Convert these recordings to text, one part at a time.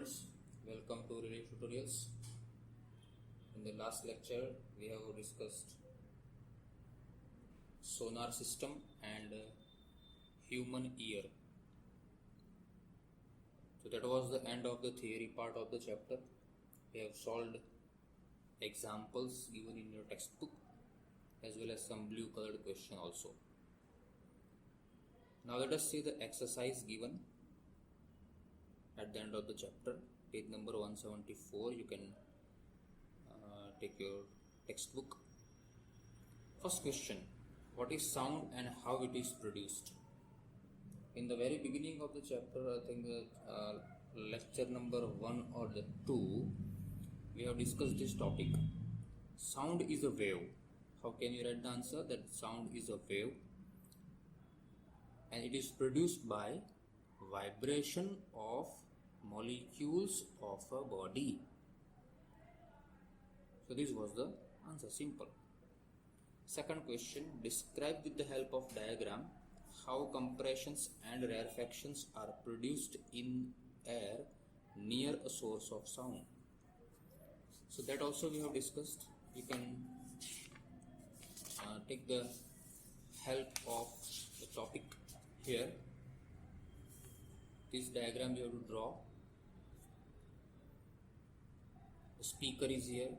students, welcome to Relay Tutorials. In the last lecture we have discussed sonar system and human ear. So that was the end of the theory part of the chapter. We have solved examples given in your textbook as well as some blue colored question also. Now let us see the exercise given at the end of the chapter, page number 174. You can take your textbook. First question: what is sound and how it is produced? In the very beginning of the chapter, I think that lecture number 1 or 2, we have discussed this topic. Sound is a wave. How can you write the answer? That sound is a wave and it is produced by vibration of molecules of a body. So this was the answer, simple. Second question: describe with the help of diagram how compressions and rarefactions are produced in air near a source of sound. So that also we have discussed. You can take the help of the topic here. This diagram you have to draw. The speaker is here.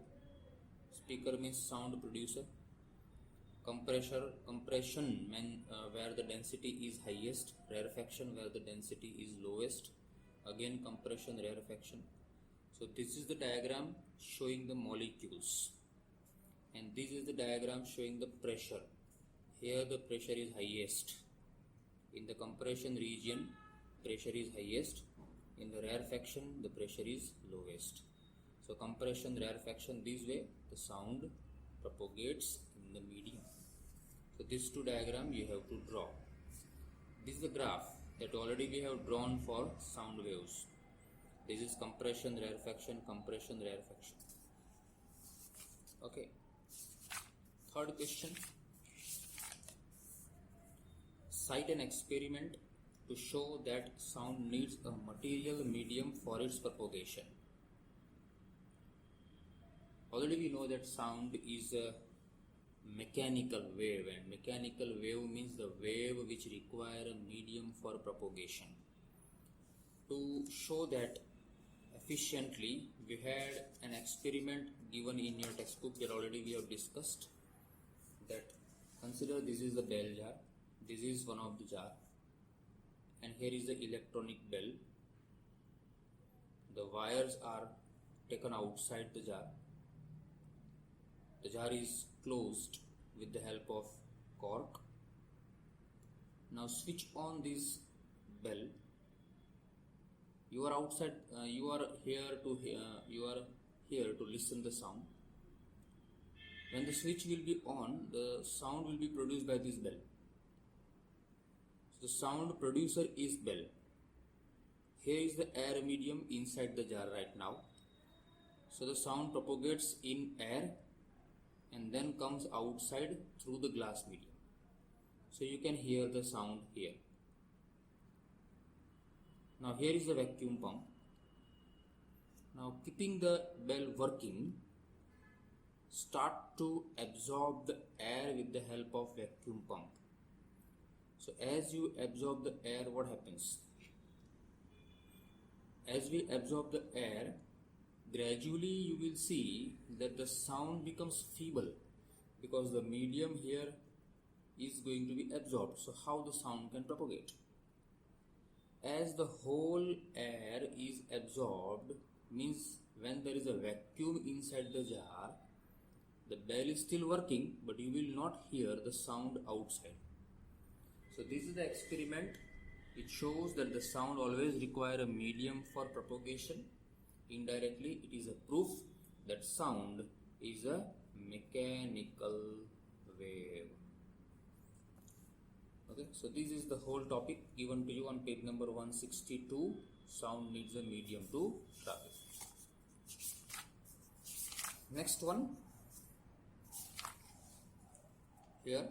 Speaker means sound producer. Compression where the density is highest. Rarefaction where the density is lowest. Again compression, rarefaction. So this is the diagram showing the molecules, and this is the diagram showing the pressure. Here the pressure is highest. In the compression region, pressure is highest. In the rarefaction, the pressure is lowest. So compression, rarefaction, this way the sound propagates in the medium. So these two diagrams you have to draw. This is the graph that already we have drawn for sound waves. This is compression, rarefaction, compression, rarefaction. Okay. Third question: cite an experiment to show that sound needs a material medium for its propagation. Already we know that sound is a mechanical wave, and mechanical wave means the wave which require a medium for propagation. To show that efficiently, we had an experiment given in your textbook that already we have discussed. That consider this is the bell jar, this is one of the jar, and here is the electronic bell. The wires are taken outside the jar. The jar is closed with the help of cork. Now switch on this bell. You are outside. You are here to listen the sound. When the switch will be on, the sound will be produced by this bell. So the sound producer is bell. Here is the air medium inside the jar right now. So the sound propagates in air and then comes outside through the glass medium. So you can hear the sound here. Now here is the vacuum pump. Now keeping the bell working, start to absorb the air with the help of vacuum pump. So as you absorb the air, what happens? As we absorb the air, gradually you will see that the sound becomes feeble because the medium here is going to be absorbed. So how the sound can propagate? As the whole air is absorbed, means when there is a vacuum inside the jar, the bell is still working, but you will not hear the sound outside. So this is the experiment. It shows that the sound always requires a medium for propagation. Indirectly, it is a proof that sound is a mechanical wave. Okay, so this is the whole topic given to you on page number 162. Sound needs a medium to travel. Next one. Here,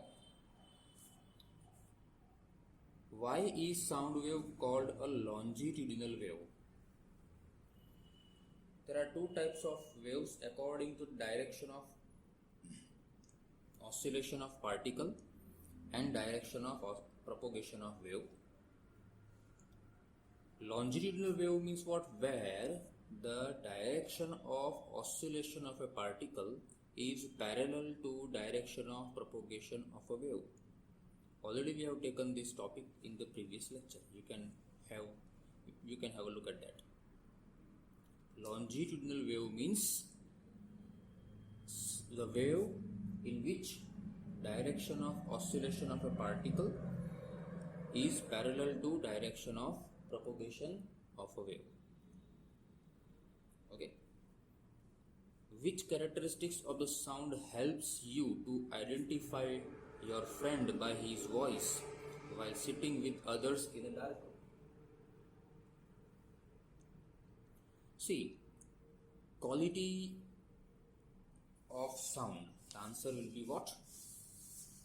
why is sound wave called a longitudinal wave? There are two types of waves according to direction of oscillation of particle and direction of propagation of wave. Longitudinal wave means what? Where the direction of oscillation of a particle is parallel to direction of propagation of a wave. Already we have taken this topic in the previous lecture. You can have a look at that. Longitudinal wave means the wave in which direction of oscillation of a particle is parallel to direction of propagation of a wave. Okay. Which characteristics of the sound helps you to identify your friend by his voice while sitting with others in a dark room? See, quality of sound. The answer will be what?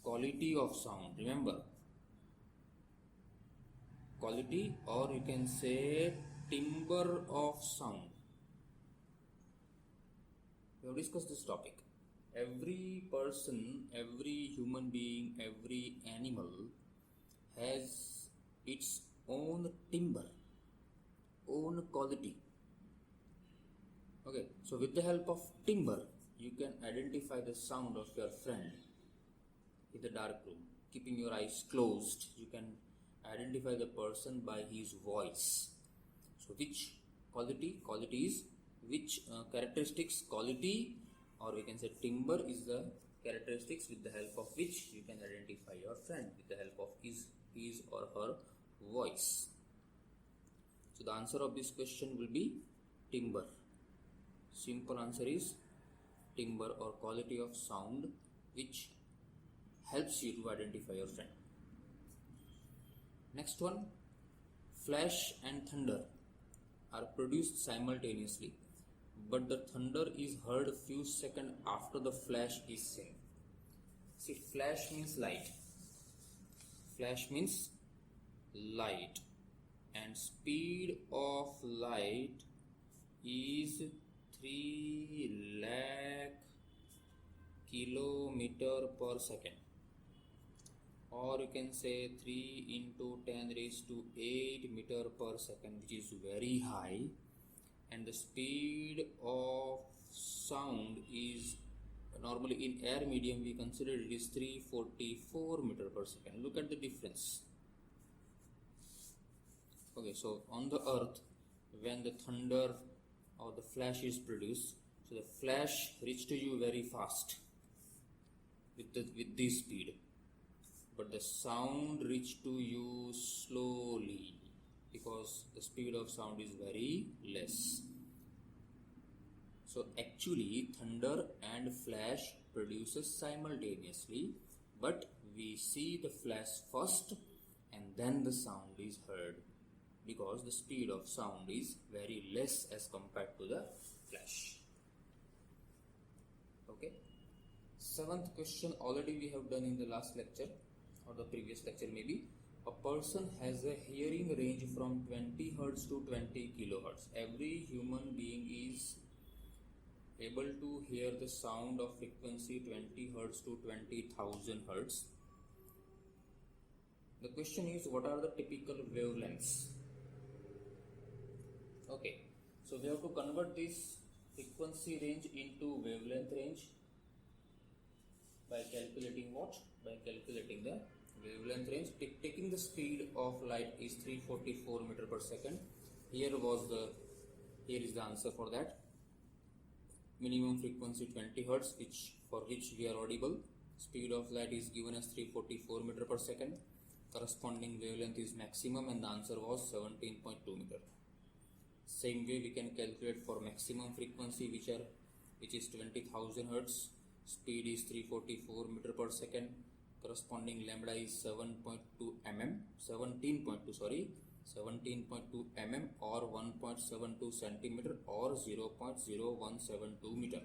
Quality of sound. Remember, quality, or you can say timbre of sound. We have discussed this topic. Every person, every human being, every animal has its own timbre, own quality. Okay, so with the help of timbre, you can identify the sound of your friend in the dark room. Keeping your eyes closed, you can identify the person by his voice. So which quality? Quality is which characteristics, quality, or we can say timbre is the characteristics with the help of which you can identify your friend with the help of his or her voice. So the answer of this question will be timbre. Simple answer is timbre, or quality of sound which helps you to identify your friend. Next one, flash and thunder are produced simultaneously, but the thunder is heard a few seconds after the flash is seen. See, flash means light. Flash means light, and speed of light is 3 lakh kilometer per second, or you can say 3 into 10 raised to 8 meter per second, which is very high. And the speed of sound is normally in air medium we consider it is 344 meter per second. Look at the difference. Okay, so on the earth, when the thunder or the flash is produced, so the flash reaches to you very fast with this speed, but the sound reaches to you slowly because the speed of sound is very less. So actually thunder and flash produces simultaneously, but we see the flash first and then the sound is heard because the speed of sound is very less as compared to the flash. Okay. Seventh question already we have done in the last lecture or the previous lecture maybe. A person has a hearing range from 20 Hz to 20 kHz. Every human being is able to hear the sound of frequency 20 Hz to 20,000 Hz. The question is, what are the typical wavelengths? Okay, so we have to convert this frequency range into wavelength range by calculating what? By calculating the wavelength range. Taking the speed of light is 344 meter per second. Here is the answer for that. Minimum frequency 20 Hz, for which we are audible. Speed of light is given as 344 meter per second. Corresponding wavelength is maximum, and the answer was 17.2 meter. Same way we can calculate for maximum frequency, which is 20,000 Hz. Speed is 344 meter per second. Corresponding lambda is 17.2 mm or 1.72 centimeter or 0.0172 meter.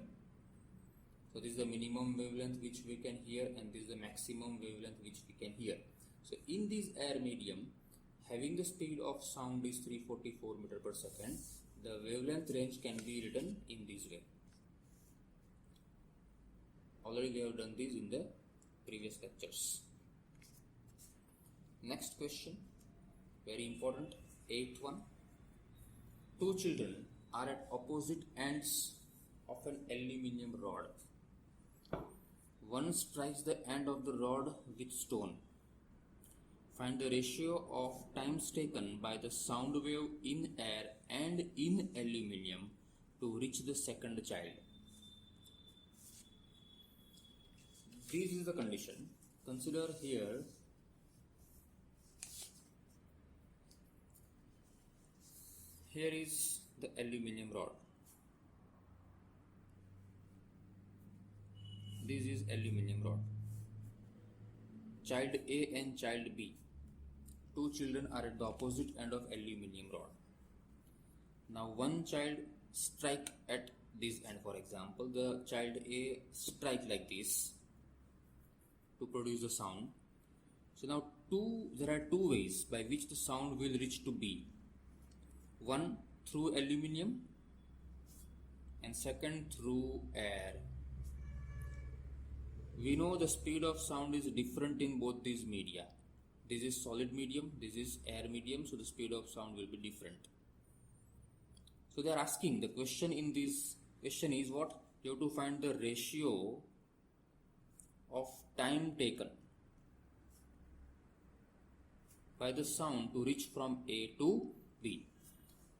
So this is the minimum wavelength which we can hear, and this is the maximum wavelength which we can hear. So in this air medium, having the speed of sound is 344 meter per second, the wavelength range can be written in this way. Already we have done this in the previous lectures. Next question, very important, 8th one. Two children are at opposite ends of an aluminium rod. One strikes the end of the rod with stone. Find the ratio of times taken by the sound wave in air and in aluminium to reach the second child. This is the condition. Consider here is the aluminium rod. This is aluminium rod. Child A and child B. Two children are at the opposite end of aluminium rod. Now one child strike at this end, for example. The child A strike like this to produce the sound. So now there are two ways by which the sound will reach to B. One through aluminium and second through air. We know the speed of sound is different in both these media. This is solid medium, this is air medium, so the speed of sound will be different. So they are asking, the question in this question is what? You have to find the ratio of time taken by the sound to reach from A to B.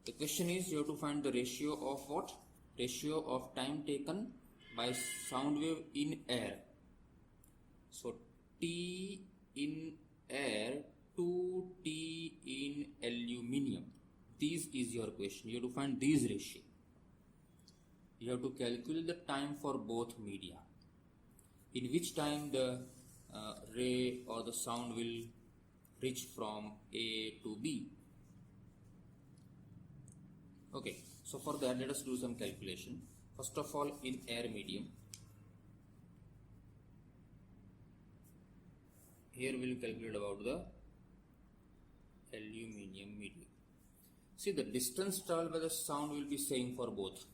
The question is, you have to find the ratio of what? Ratio of time taken by sound wave in air. So T in air to T in aluminium. This is your question. You have to find this ratio. You have to calculate the time for both media. In which time the ray or the sound will reach from A to B. Okay, so for that let us do some calculation. First of all, in air medium, here we will calculate about the aluminium medium. See, the distance traveled by the sound will be same for both,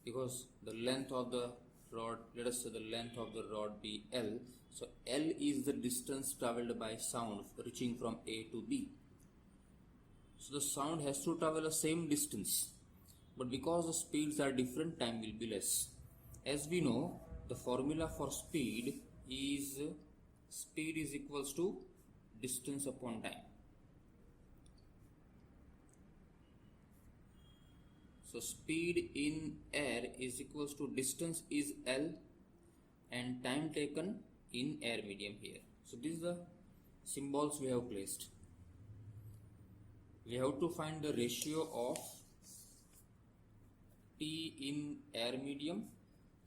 because the length of the rod, let us say the length of the rod be L. So L is the distance traveled by sound reaching from A to B. So the sound has to travel the same distance, but because the speeds are different, time will be less. As we know, the formula for speed is equals to distance upon time. So speed in air is equals to distance is L and time taken in air medium here. So these are the symbols we have placed. We have to find the ratio of T in air medium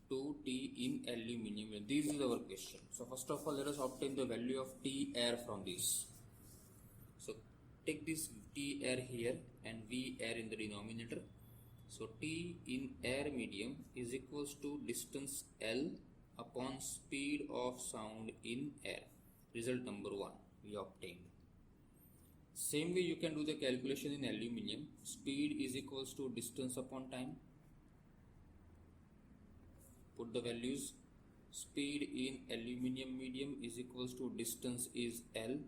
to T in aluminium. This is our question. So first of all, let us obtain the value of T air from this. So take this T air here and V air in the denominator. So T in air medium is equals to distance L upon speed of sound in air. Result number 1 we obtained. Same way you can do the calculation in aluminium. Speed is equals to distance upon time. Put the values. Speed in aluminium medium is equals to distance is L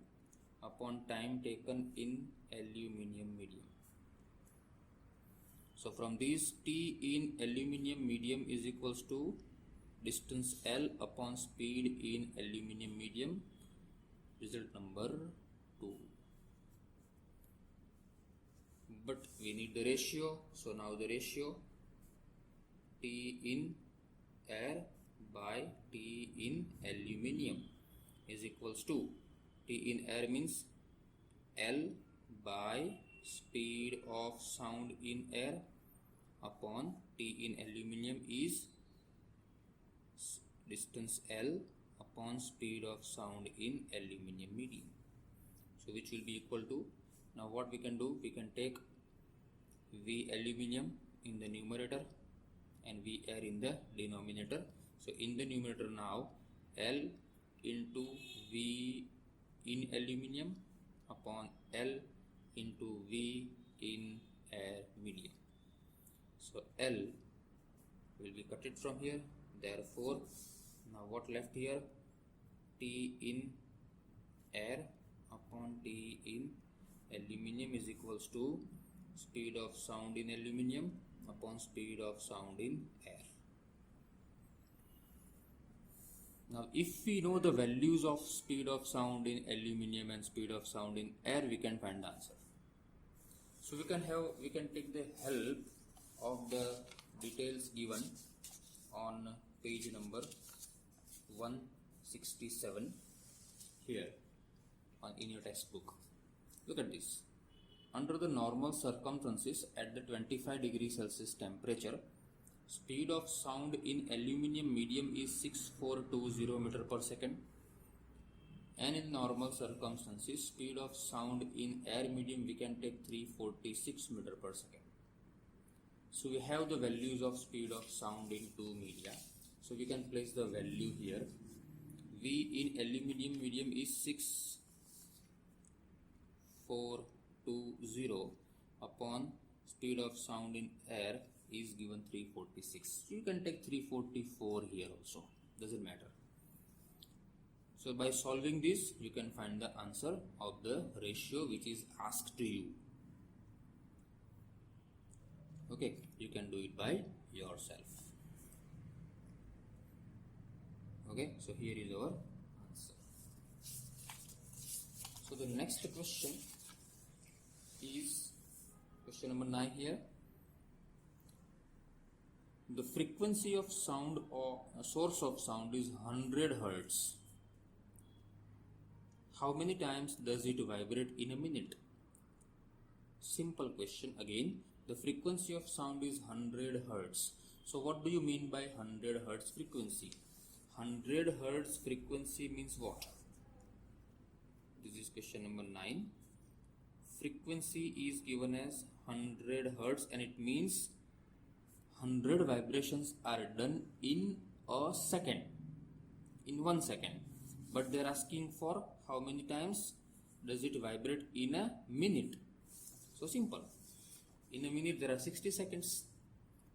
upon time taken in aluminium medium. So from this, T in aluminium medium is equals to distance L upon speed in aluminium medium. Result number 2. But we need the ratio. So now the ratio T in air by T in aluminium is equals to T in air means L by speed of sound in air upon T in aluminium is distance L upon speed of sound in aluminium medium. So which will be equal to, now what we can do, we can take V aluminium in the numerator and V air in the denominator. So in the numerator now L into V in aluminium upon L into V in air medium. So L will be cut it from here. Therefore, now what left here? T in air upon T in aluminium is equals to speed of sound in aluminium upon speed of sound in air. Now if we know the values of speed of sound in aluminium and speed of sound in air, we can find the answer. So we can take the help of the details given on page number 167 here in your textbook. Look at this. Under the normal circumstances at the 25 degrees Celsius temperature, speed of sound in aluminium medium is 6420 meter per second, and in normal circumstances speed of sound in air medium we can take 346 meter per second. So we have the values of speed of sound in two media, so we can place the value here. V in aluminium medium is 6420 upon speed of sound in air is given 346. You can take 344 here also, doesn't matter. So by solving this, you can find the answer of the ratio which is asked to you. Okay, you can do it by yourself. Okay, so here is our answer. So the next question is question number 9 here. The frequency of sound or source of sound is 100 Hertz. How many times does it vibrate in a minute? Simple question again. The frequency of sound is 100 Hertz. So what do you mean by 100 Hertz frequency? 100 Hertz frequency means what? This is question number 9. Frequency is given as 100 Hertz and it means 100 vibrations are done in a second, in 1 second. But they are asking for how many times does it vibrate in a minute. So simple. In a minute there are 60 seconds.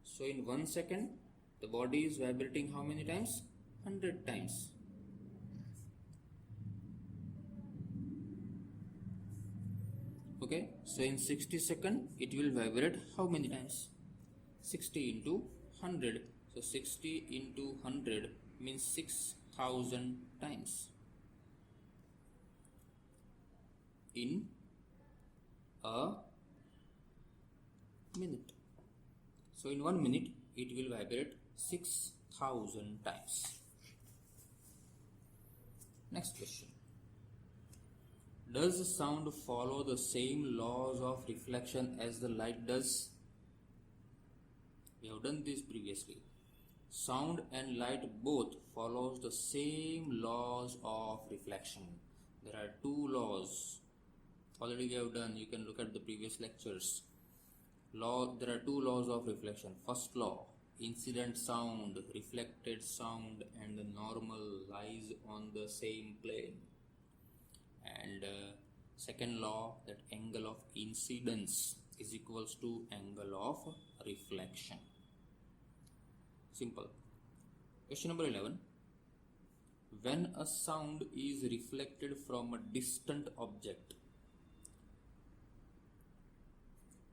So in 1 second the body is vibrating how many times? 100 times. Okay, so in 60 seconds it will vibrate how many times? 60 into 100. So 60 into 100 means 6,000 times in a minute. So in 1 minute it will vibrate 6,000 times. Next question. Does sound follow the same laws of reflection as the light does? We have done this previously. Sound and light both follows the same laws of reflection. There are two laws. Already we have done. You can look at the previous lectures. There are two laws of reflection. First law, incident sound, reflected sound and the normal lies on the same plane. And second law, that angle of incidence is equals to angle of reflection. Simple. Question number 11. When a sound is reflected from a distant object,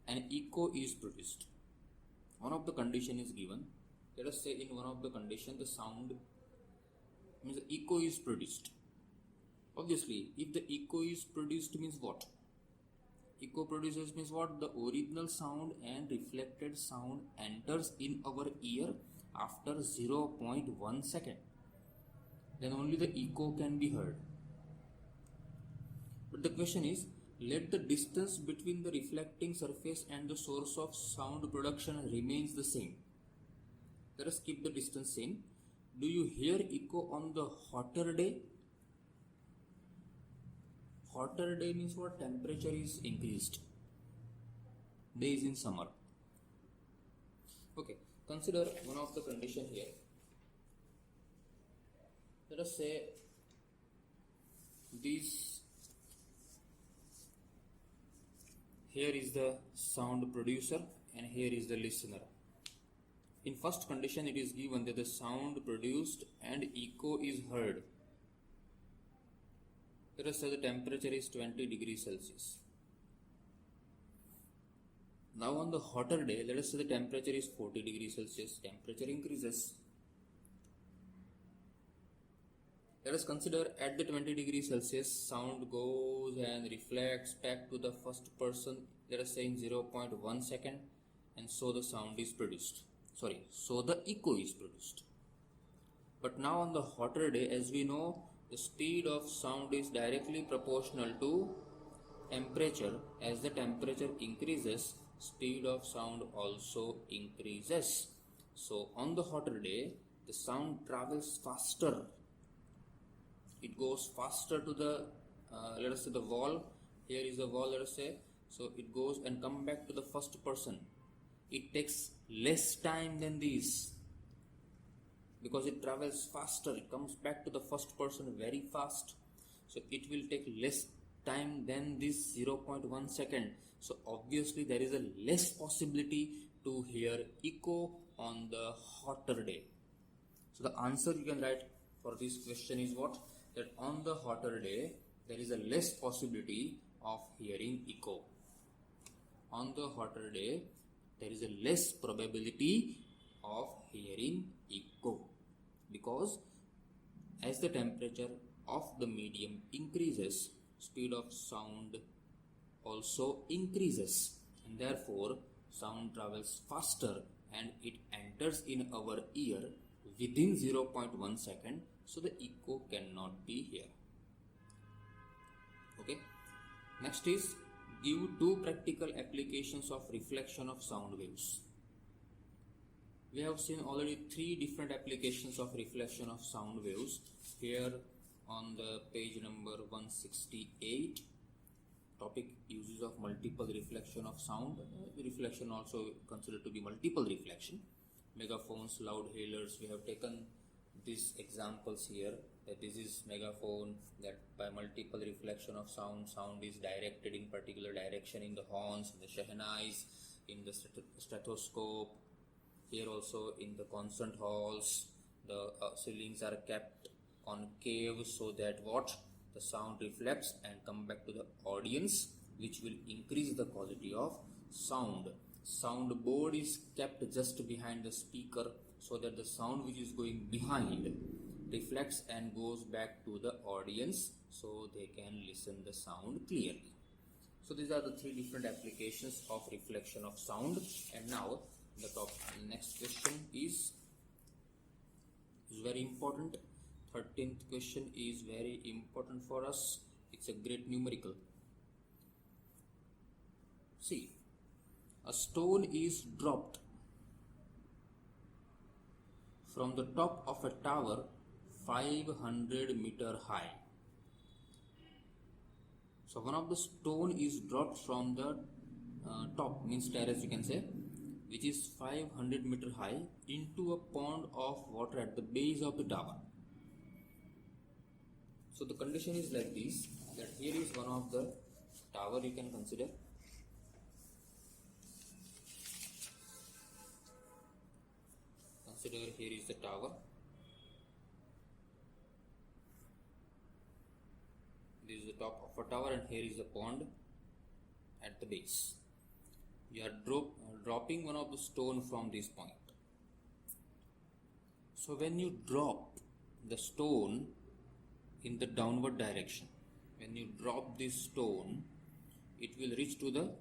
an echo is produced. One of the condition is given. Let us say in one of the condition the sound means the echo is produced. Obviously, if the echo is produced means what? Echo produces means what? The original sound and reflected sound enters in our ear after 0.1 second. Then only the echo can be heard. But the question is, let the distance between the reflecting surface and the source of sound production remains the same. Let us keep the distance same. Do you hear echo on the hotter day? Hotter day means what? Temperature is increased. Day is in summer. Okay, consider one of the condition here. Let us say here is the sound producer and here is the listener. In first condition, it is given that the sound produced and echo is heard. Let us say the temperature is 20 degrees Celsius. Now on the hotter day, let us say the temperature is 40 degrees Celsius. Temperature increases. Let us consider at the 20 degrees Celsius, sound goes and reflects back to the first person, let us say in 0.1 second, and so the sound is produced. So the echo is produced. But now on the hotter day, as we know, the speed of sound is directly proportional to temperature. As the temperature increases, speed of sound also increases. So on the hotter day, the sound travels faster. It goes faster to the, let us say the wall. Here is the wall, let us say. So it goes and come back to the first person. It takes less time than this because it travels faster. It comes back to the first person very fast. So it will take less time than this 0.1 second. So obviously there is a less possibility to hear echo on the hotter day. So the answer you can write for this question is what? That on the hotter day there is a less possibility of hearing echo. On the hotter day there is a less probability of hearing echo, because as the temperature of the medium increases, speed of sound also increases, and therefore sound travels faster and it enters in our ear within 0.1 second, so the echo cannot be here. Okay, next is give two practical applications of reflection of sound waves. We have seen already three different applications of reflection of sound waves here on the page number 168. Topic uses of multiple reflection of sound. Reflection also considered to be multiple reflection. Megaphones, loud hailers, we have taken these examples here, that this is megaphone, that by multiple reflection of sound is directed in particular direction in the horns, in the shehnais, in the stethoscope. Here also in the concert halls, the ceilings are kept concave so that what? The sound reflects and come back to the audience, which will increase the quality of sound. Soundboard is kept just behind the speaker so that the sound which is going behind reflects and goes back to the audience so they can listen the sound clearly. So these are the three different applications of reflection of sound. And now the next question is very important. 13th question is very important for us. It's a great numerical. See, a stone is dropped from the top of a tower 500 meter high. So one of the stone is dropped from the top, means terrace you can say, which is 500 meter high, into a pond of water at the base of the tower. So the condition is like this, that here is one of the tower you can consider. Consider here is the tower. This is the top of a tower and here is the pond at the base. You are dropping one of the stone from this point. So when you drop the stone in the downward direction, when you drop this stone, it will reach to the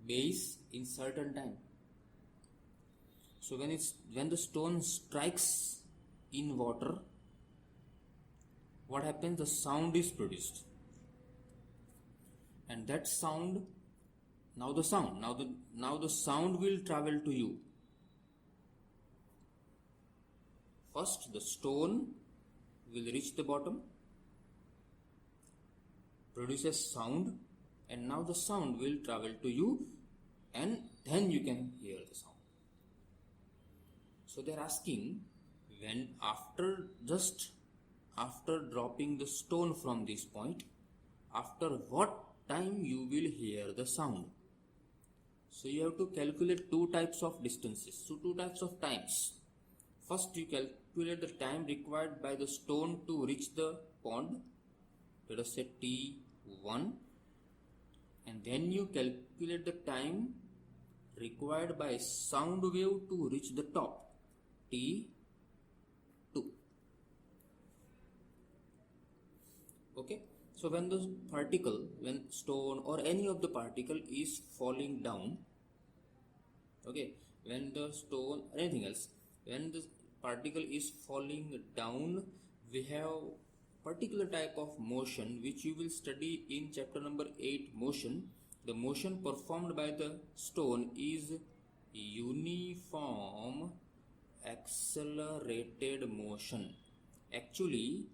base in certain time. So when the stone strikes in water, what happens? The sound is produced, and that sound, now the sound will travel to you. First the stone will reach the bottom, produces sound, and now the sound will travel to you, and then you can hear the sound. So they are asking, when after dropping the stone from this point, after what time you will hear the sound. So you have to calculate two types of distances, so two types of times. First you calculate the time required by the stone to reach the pond, let us say t1, and then you calculate the time required by sound wave to reach the top, t2. Okay, so when the particle, when stone or any of the particle is falling down, okay, when the stone or anything else, when the particle is falling down, we have particular type of motion which you will study in chapter number 8, motion. The motion performed by the stone is uniform accelerated motion. Actually,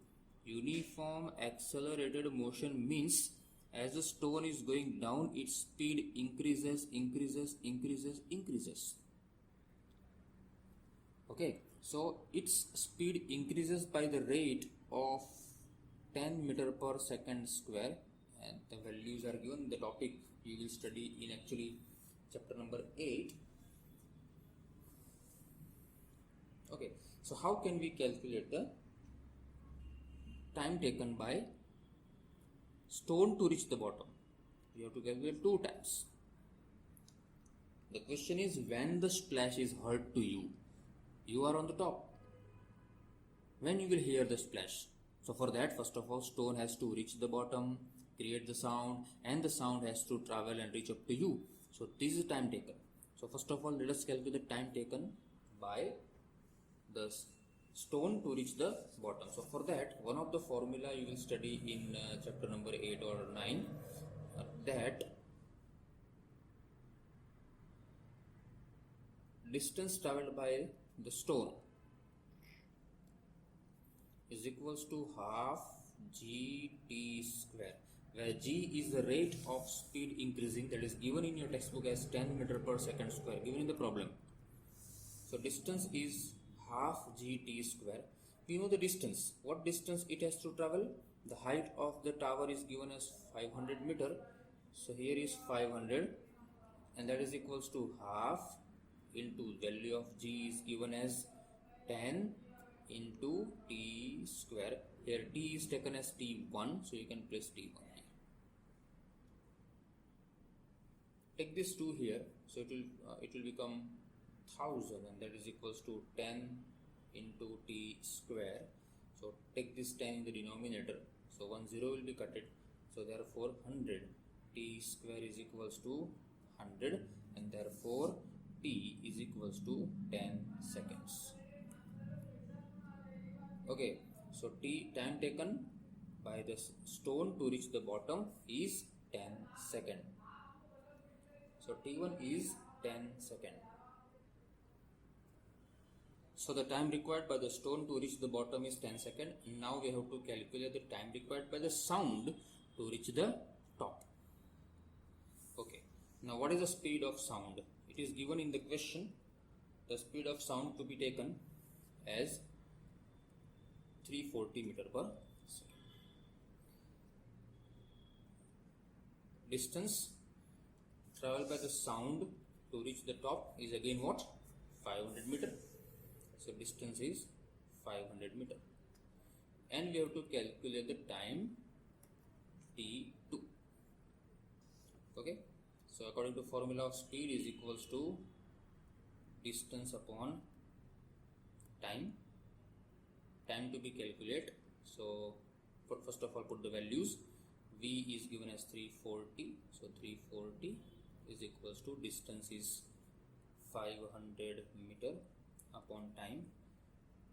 uniform accelerated motion means as the stone is going down, its speed increases. Okay, so its speed increases by the rate of 10 meter per second square, and the values are given. The topic you will study in actually chapter number 8. Okay, so how can we calculate the time taken by stone to reach the bottom? We have to calculate two times. The question is, when the splash is heard to you, you are on the top. When you will hear the splash? So for that, first of all, stone has to reach the bottom, create the sound, and the sound has to travel and reach up to you. So this is time taken. So first of all, let us calculate the time taken by the stone to reach the bottom. So for that, one of the formula you will study in chapter number 8 or 9, that distance traveled by the stone is equals to half gt square, where g is the rate of speed increasing, that is given in your textbook as 10 meter per second square, given in the problem. So distance is half gt square. We know the distance. What distance it has to travel? The height of the tower is given as 500 meter. So here is 500, and that is equals to half into value of g is given as 10 into t square. Here t is taken as t1, so you can place t1 here. Take this 2 here, so it will become 1000, and that is equals to 10 into t square. So take this 10 in the denominator, so 1 0 will be cutted, so therefore 100 t square is equals to 100, and therefore t is equals to 10 seconds. Okay, so t, time taken by the stone to reach the bottom, is 10 seconds. So t1 is 10 seconds. So the time required by the stone to reach the bottom is 10 seconds. Now we have to calculate the time required by the sound to reach the top. Okay, now what is the speed of sound? It is given in the question. The speed of sound to be taken as 340 meter per second. Distance traveled by the sound to reach the top is again what? 500 meter. So distance is 500 meter, and we have to calculate the time t2. Okay, so according to formula of speed is equals to distance upon time. Time to be calculated. So first of all, put the values. V is given as 340, so 340 is equals to distance is 500 meter upon time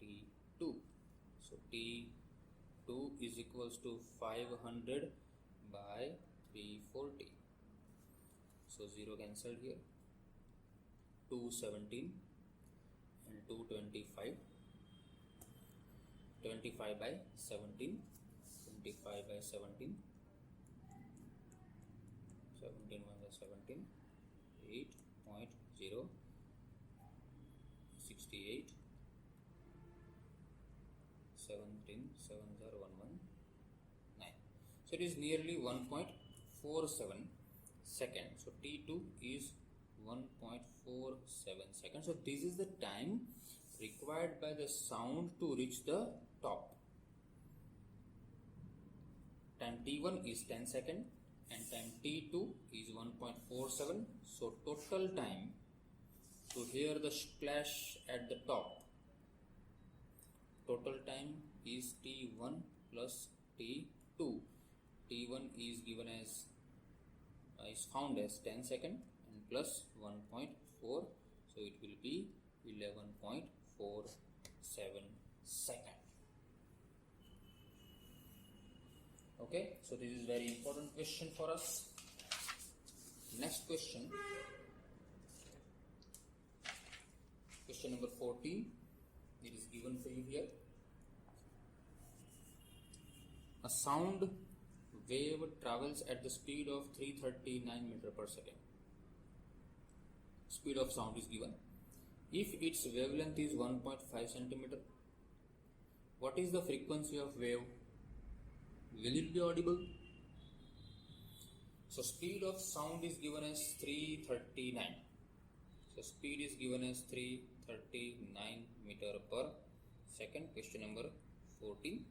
t2. So t2 is equals to 500 by 340. So 0 cancelled here. 217 and 225. 25 by 17. 25 by 17. 17 minus 17. 8.0. 68. 17 7s are 119. So it is nearly 1.4 1.47 seconds. So T2 is 1.47 seconds. So this is the time required by the sound to reach the top. Time T1 is 10 seconds and time T2 is 1.47. So total time to hear the splash at the top, total time is T1 plus T2. T1 is given as is found as 10 seconds and plus 1.4, so it will be 11.47 seconds. Okay, so this is very important question for us. Next question, question number 14. It is given for you here. A sound wave travels at the speed of 339 meter per second. Speed of sound is given. If its wavelength is 1.5 centimeter, what is the frequency of wave? Will it be audible? So speed of sound is given as 339. So speed is given as 339 meter per second. Question number 14.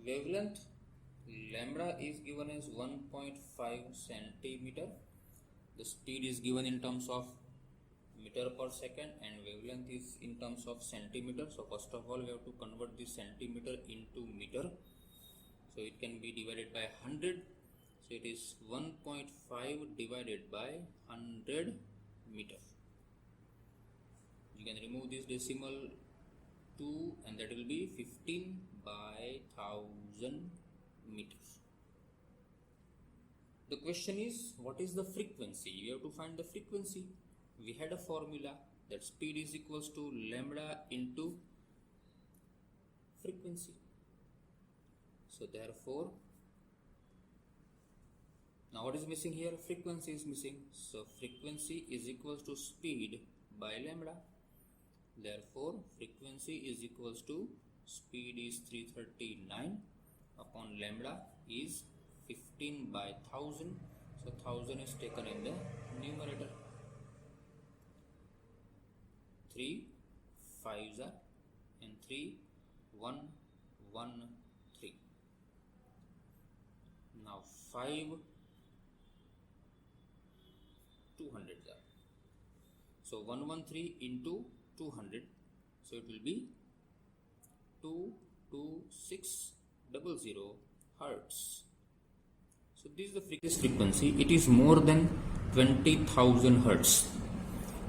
Wavelength lambda is given as 1.5 centimeter. The speed is given in terms of meter per second and wavelength is in terms of centimeter. So first of all we have to convert this centimeter into meter. So it can be divided by 100. So it is 1.5 divided by 100 meter. You can remove this decimal 2 and that will be 15 by 1000 meters. The question is, what is the frequency? You have to find the frequency. We had a formula that speed is equals to lambda into frequency. So therefore, now what is missing here? Frequency is missing. So frequency is equals to speed by lambda. Therefore, frequency is equals to speed is 339 upon lambda is 15 by 1000. So 1000 is taken in the numerator. 3 5s are and 3 1 1 3. Now 5 200s are. So 113 into 200. So it will be 22600 hertz. So this is the frequency. It is more than 20,000 hertz.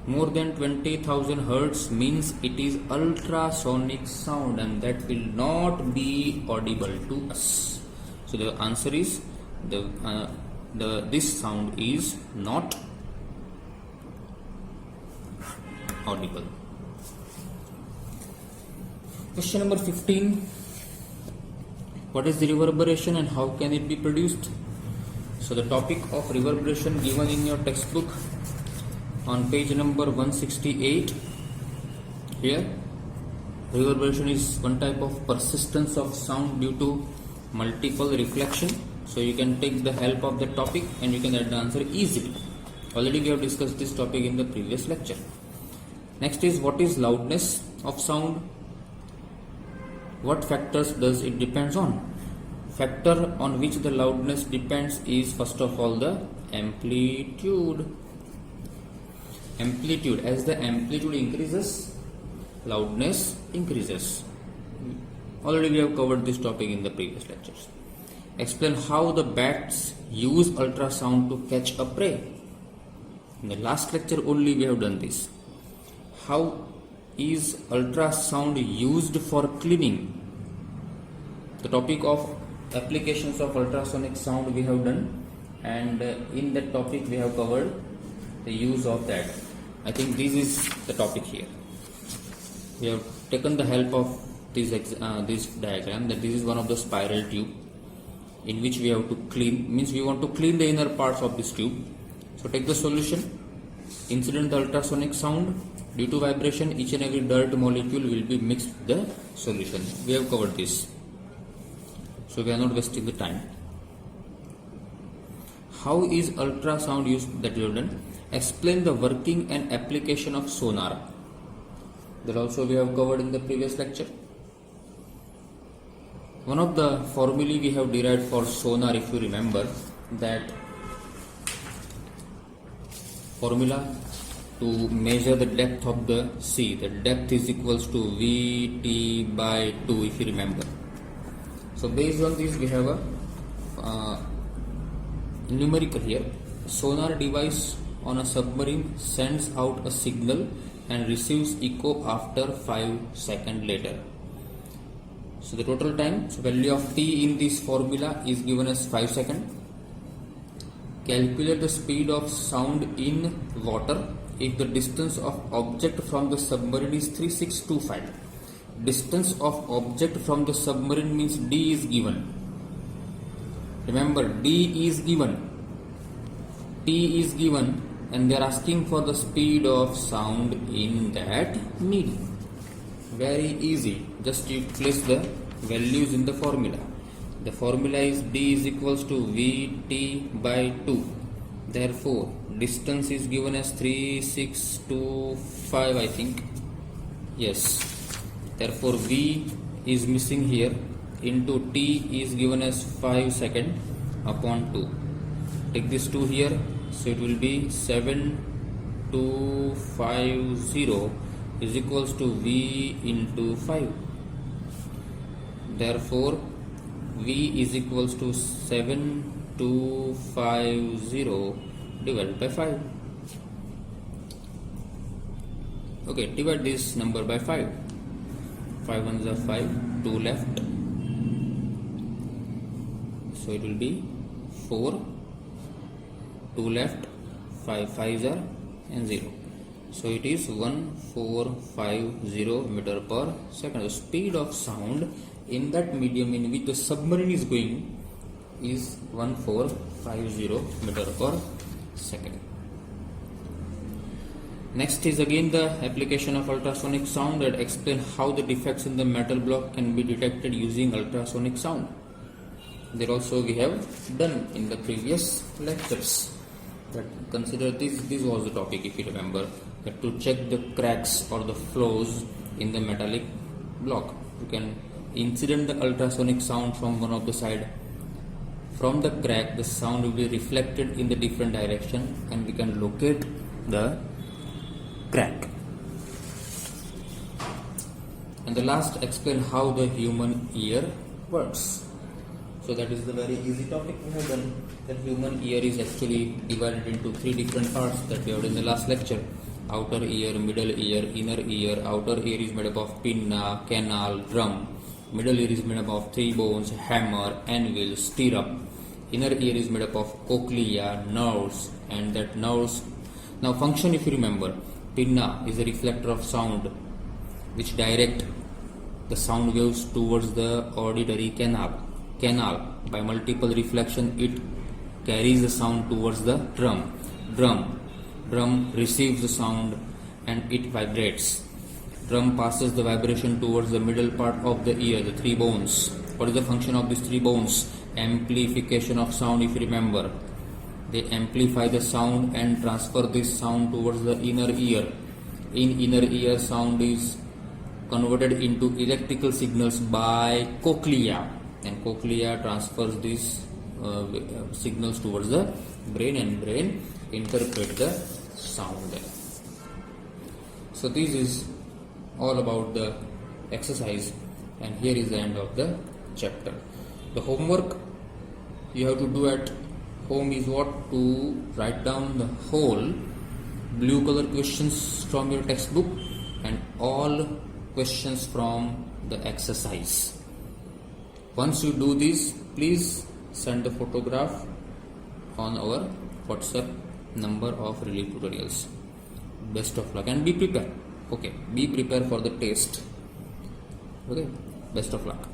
More than 20,000 hertz means it is ultrasonic sound and that will not be audible to us. So the answer is this sound is not audible. Question number 15. What is the reverberation and how can it be produced? So the topic of reverberation given in your textbook on page number 168. Here, reverberation is one type of persistence of sound due to multiple reflection. So you can take the help of the topic and you can get the answer easily. Already we have discussed this topic in the previous lecture. Next is, what is loudness of sound? What factors does it depends on? Factor on which the loudness depends is first of all the amplitude. Amplitude, as the amplitude increases, loudness increases. Already we have covered this topic in the previous lectures. Explain how the bats use ultrasound to catch a prey. In the last lecture only we have done this. How is ultrasound used for cleaning? The topic of applications of ultrasonic sound we have done, and in that topic we have covered the use of that. I think this is the topic here. We have taken the help of this diagram, that this is one of the spiral tube in which we have to clean, means we want to clean the inner parts of this tube. So take the solution. Incident ultrasonic sound, due to vibration each and every dirt molecule will be mixed with the solution. We have covered this, so we are not wasting the time. how is ultrasound used? That we have done. Explain the working and application of sonar. That also we have covered in the previous lecture. One of the formulae we have derived for sonar, if you remember, that formula to measure the depth of the sea, the depth is equals to Vt by 2, if you remember. So based on this we have a numerical here. Sonar device on a submarine sends out a signal and receives echo after 5 seconds later. So the total time, so value of t in this formula is given as 5 seconds. Calculate the speed of sound in water if the distance of object from the submarine is 3625. Distance of object from the submarine means d is given. Remember, d is given, t is given, and they are asking for the speed of sound in that medium. Very easy, just you place the values in the formula. The formula is d is equals to Vt by 2. Therefore, distance is given as 3625, I think. Yes. Therefore, V is missing here. Into t is given as 5 seconds upon 2. Take this 2 here. So it will be 7250 is equals to V into 5. Therefore, V is equals to 7250 divided by 5. Okay, divide this number by 5. 5 ones are 5, 2 left. So it will be 4, 2 left, 5 5s are and 0. So it is 1450 meter per second. The speed of sound in that medium in which the submarine is going is 1450 meter per second. Next is again the application of ultrasonic sound, that explain how the defects in the metal block can be detected using ultrasonic sound. There also we have done in the previous lectures. But consider this was the topic, if you remember, that to check the cracks or the flaws in the metallic block, you can incident the ultrasonic sound from one of the side. From the crack, the sound will be reflected in the different direction and we can locate the crack. And the last, explain how the human ear works. So that is the very easy topic we have done. The human ear is actually divided into 3 different parts that we have done in the last lecture. Outer ear, middle ear, inner ear. Outer ear is made up of pinna, canal, drum. Middle ear is made up of 3 bones, hammer, anvil, stirrup. Inner ear is made up of cochlea, nerves, and that nerves. Now function, if you remember, pinna is a reflector of sound which direct the sound waves towards the auditory canal. By multiple reflection, it carries the sound towards the drum. Drum receives the sound and it vibrates. Drum passes the vibration towards the middle part of the ear, the 3 bones. What is the function of these 3 bones? Amplification of sound, if you remember. They amplify the sound and transfer this sound towards the inner ear. In inner ear, sound is converted into electrical signals by cochlea, and cochlea transfers these signals towards the brain, and brain interpret the sound there. So this is all about the exercise, and here is the end of the chapter. The homework you have to do at home is what? To write down the whole blue color questions from your textbook and all questions from the exercise. Once you do this, please send the photograph on our WhatsApp number of Relief Tutorials. Best of luck and be prepared. Okay, be prepared for the test. Okay, best of luck.